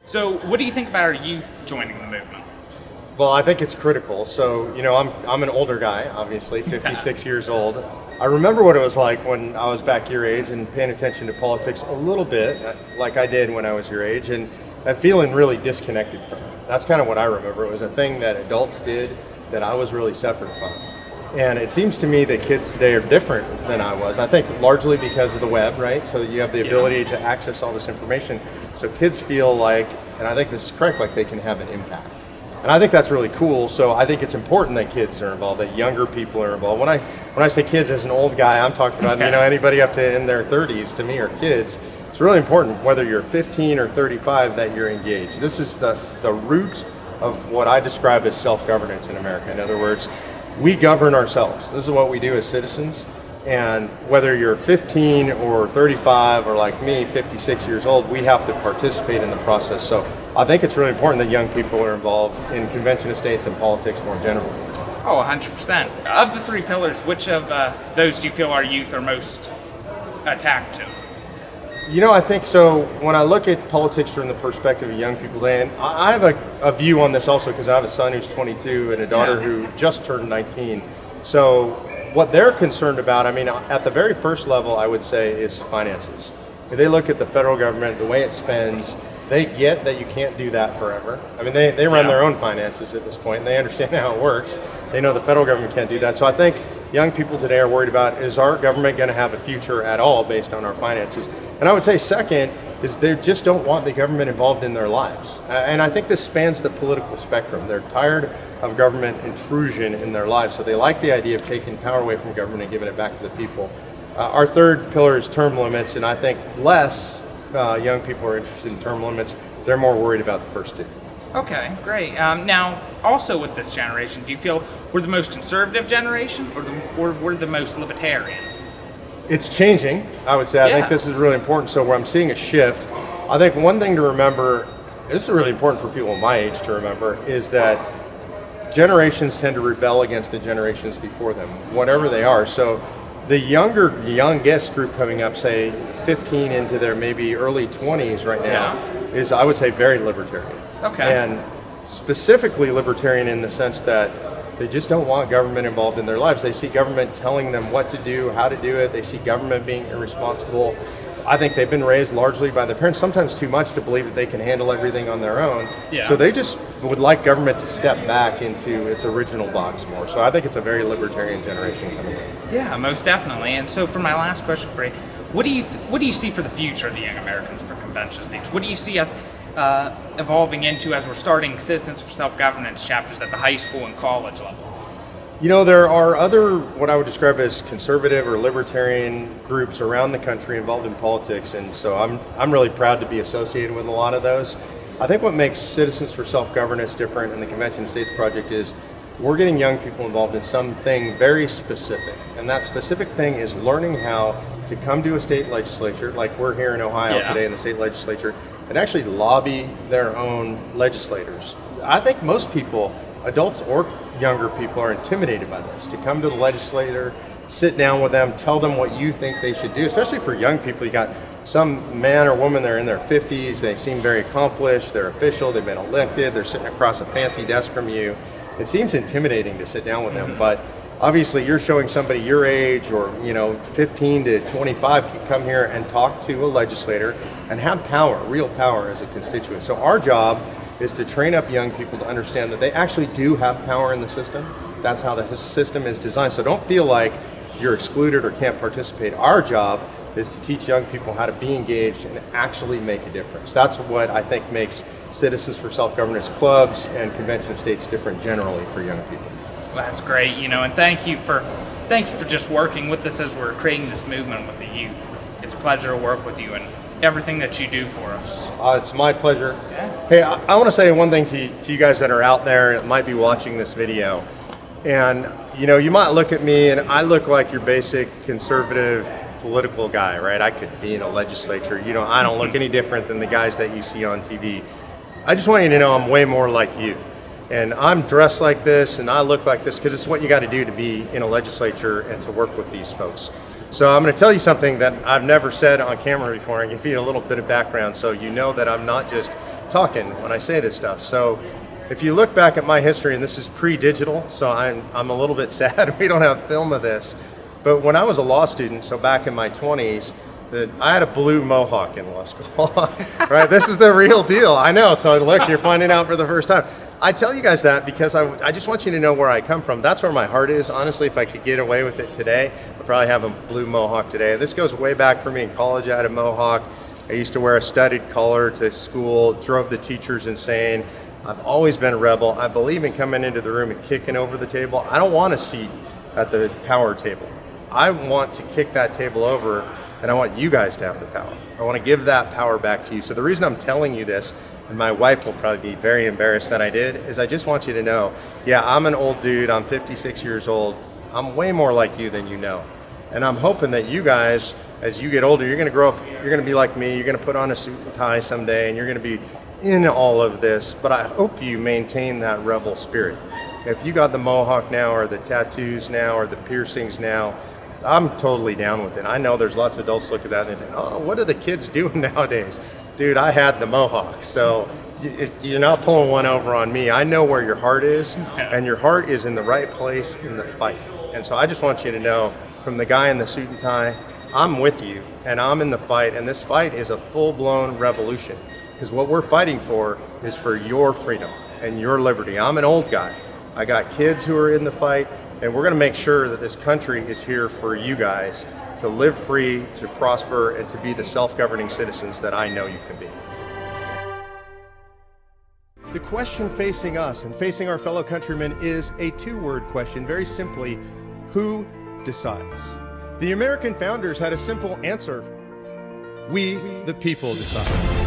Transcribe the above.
So, what do you think about our youth joining the movement? Well, I think it's critical. So, I'm an older guy, obviously, 56 years old. I remember what it was like when I was back your age and paying attention to politics a little bit, like I did when I was your age, and feeling really disconnected from it. That's kind of what I remember. It was a thing that adults did that I was really separate from. And it seems to me that kids today are different than I was. I think largely because of the web, right? So that you have the ability to access all this information. So kids feel like, and I think this is correct, like they can have an impact. And I think that's really cool. So I think it's important that kids are involved, that younger people are involved. When I say kids, as an old guy, I'm talking about anybody up to in their 30s to me are kids. It's really important whether you're 15 or 35 that you're engaged. This is the root of what I describe as self-governance in America. In other words, we govern ourselves. This is what we do as citizens. And whether you're 15 or 35 or like me, 56 years old, we have to participate in the process. So I think it's really important that young people are involved in convention of states and politics more generally. Oh, 100%. Of the three pillars, which of those do you feel our youth are most attacked to? I think so. When I look at politics from the perspective of young people, and I have a view on this also because I have a son who's 22 and a daughter who just turned 19. So what they're concerned about, at the very first level, I would say, is finances. If they look at the federal government, the way it spends, they get that you can't do that forever. They run their own finances at this point, and they understand how it works. They know the federal government can't do that. So I think young people today are worried about, is our government going to have a future at all based on our finances? And I would say second is they just don't want the government involved in their lives. And I think this spans the political spectrum. They're tired of government intrusion in their lives, so they like the idea of taking power away from government and giving it back to the people. Our third pillar is term limits, and I think less young people are interested in term limits. They're more worried about the first two. Okay, great. Now, also with this generation, do you feel we're the most conservative generation or we're the most libertarian? It's changing, I would say. I think this is really important. So where I'm seeing a shift, I think one thing to remember, this is really important for people my age to remember, is that generations tend to rebel against the generations before them, whatever they are. So the youngest group coming up, say 15 into their maybe early 20s right now, is, I would say, very libertarian. Okay. And specifically libertarian in the sense that they just don't want government involved in their lives. They see government telling them what to do, how to do it. They see government being irresponsible. I think they've been raised largely by their parents, sometimes too much to believe that they can handle everything on their own. Yeah. So they just would like government to step back into its original box more. So I think it's a very libertarian generation coming in. Yeah, most definitely. And so for my last question for you, what do you see for the future of the Young Americans for convention states? What do you see us evolving into as we're starting Citizens for Self-Governance chapters at the high school and college level? There are other, what I would describe as conservative or libertarian groups around the country involved in politics, and so I'm really proud to be associated with a lot of those. I think what makes Citizens for Self-Governance different in the Convention of States project is we're getting young people involved in something very specific, and that specific thing is learning how to come to a state legislature, like we're here in Ohio today in the state legislature, and actually lobby their own legislators. I think most people, adults or younger people, are intimidated by this, to come to the legislator, sit down with them, tell them what you think they should do. Especially for young people, you got some man or woman, they're in their 50s, they seem very accomplished, they're official, they've been elected, they're sitting across a fancy desk from you. It seems intimidating to sit down with them, but obviously you're showing somebody your age or 15 to 25 can come here and talk to a legislator and have power, real power as a constituent. So our job is to train up young people to understand that they actually do have power in the system. That's how the system is designed. So don't feel like you're excluded or can't participate. Our job is to teach young people how to be engaged and actually make a difference. That's what I think makes Citizens for Self-Governance clubs and Convention of States different generally for young people. Well, that's great, and thank you for just working with us as we're creating this movement with the youth. It's a pleasure to work with you and everything that you do for us. It's my pleasure. Yeah. Hey, I want to say one thing to you guys that are out there that might be watching this video. And, you might look at me and I look like your basic conservative political guy, right? I could be in a legislature. I don't look any different than the guys that you see on TV. I just want you to know I'm way more like you. And I'm dressed like this and I look like this because it's what you got to do to be in a legislature and to work with these folks. So I'm going to tell you something that I've never said on camera before and give you a little bit of background so you know that I'm not just talking when I say this stuff. So if you look back at my history, and this is pre-digital, so I'm a little bit sad we don't have film of this, but when I was a law student, so back in my 20s, I had a blue mohawk in law school. Right? This is the real deal. I know. So look, you're finding out for the first time. I tell you guys that because I just want you to know where I come from. That's where my heart is. Honestly, if I could get away with it today, I'd probably have a blue mohawk today. This goes way back for me. In college, I had a mohawk. I used to wear a studded collar to school, drove the teachers insane. I've always been a rebel. I believe in coming into the room and kicking over the table. I don't want a seat at the power table. I want to kick that table over, and I want you guys to have the power. I want to give that power back to you. So the reason I'm telling you this, and my wife will probably be very embarrassed that I did, is I just want you to know, yeah, I'm an old dude. I'm 56 years old. I'm way more like you than you know. And I'm hoping that you guys, as you get older, you're going to grow up, you're going to be like me, you're going to put on a suit and tie someday, and you're going to be in all of this, but I hope you maintain that rebel spirit. If you got the mohawk now, or the tattoos now, or the piercings now, I'm totally down with it. I know there's lots of adults look at that and they think, oh, what are the kids doing nowadays? Dude, I had the mohawk, so you're not pulling one over on me. I know where your heart is, and your heart is in the right place in the fight. And so I just want you to know, from the guy in the suit and tie, I'm with you, and I'm in the fight, and this fight is a full-blown revolution. Because what we're fighting for is for your freedom and your liberty. I'm an old guy. I got kids who are in the fight, and we're going to make sure that this country is here for you guys to live free, to prosper, and to be the self-governing citizens that I know you can be. The question facing us and facing our fellow countrymen is a two-word question. Very simply, who decides? The American founders had a simple answer: we, the people, decide.